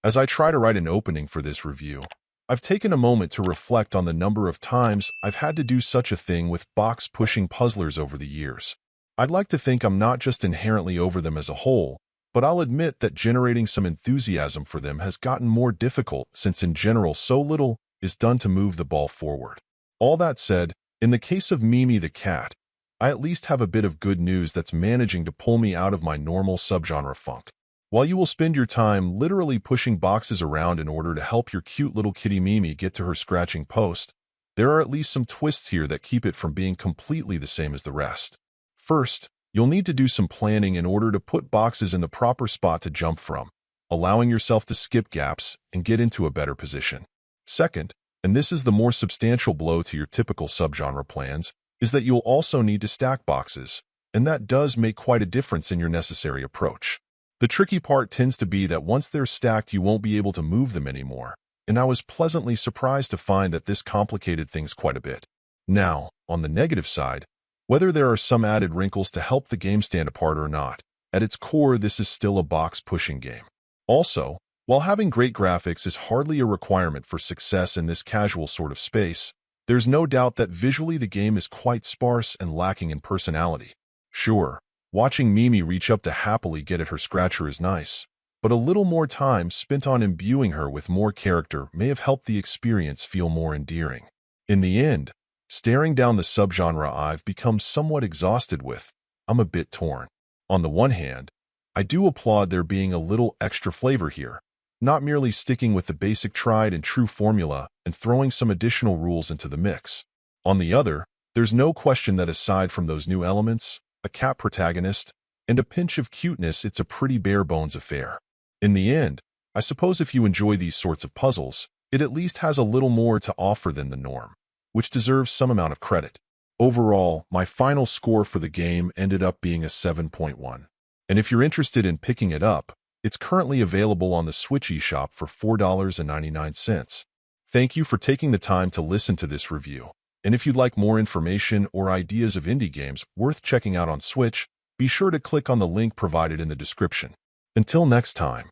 As I try to write an opening for this review, I've taken a moment to reflect on the number of times I've had to do such a thing with box-pushing puzzlers over the years. I'd like to think I'm not just inherently over them as a whole, but I'll admit that generating some enthusiasm for them has gotten more difficult since in general so little is done to move the ball forward. All that said, in the case of Mimi the cat, I at least have a bit of good news that's managing to pull me out of my normal subgenre funk. While you will spend your time literally pushing boxes around in order to help your cute little kitty Mimi get to her scratching post, there are at least some twists here that keep it from being completely the same as the rest. First, you'll need to do some planning in order to put boxes in the proper spot to jump from, allowing yourself to skip gaps and get into a better position. Second, and this is the more substantial blow to your typical subgenre plans, is that you'll also need to stack boxes, and that does make quite a difference in your necessary approach. The tricky part tends to be that once they're stacked, you won't be able to move them anymore, and I was pleasantly surprised to find that this complicated things quite a bit. Now, on the negative side, whether there are some added wrinkles to help the game stand apart or not, at its core this is still a box-pushing game. Also, while having great graphics is hardly a requirement for success in this casual sort of space, there's no doubt that visually the game is quite sparse and lacking in personality. Sure, watching Mimi reach up to happily get at her scratcher is nice, but a little more time spent on imbuing her with more character may have helped the experience feel more endearing. In the end, staring down the subgenre I've become somewhat exhausted with, I'm a bit torn. On the one hand, I do applaud there being a little extra flavor here, not merely sticking with the basic tried and true formula and throwing some additional rules into the mix. On the other, there's no question that aside from those new elements, a cat protagonist, and a pinch of cuteness, it's a pretty bare-bones affair. In the end, I suppose if you enjoy these sorts of puzzles, it at least has a little more to offer than the norm, which deserves some amount of credit. Overall, my final score for the game ended up being a 7.1. And if you're interested in picking it up, it's currently available on the Switch eShop for $4.99. Thank you for taking the time to listen to this review. And if you'd like more information or ideas of indie games worth checking out on Switch, be sure to click on the link provided in the description. Until next time.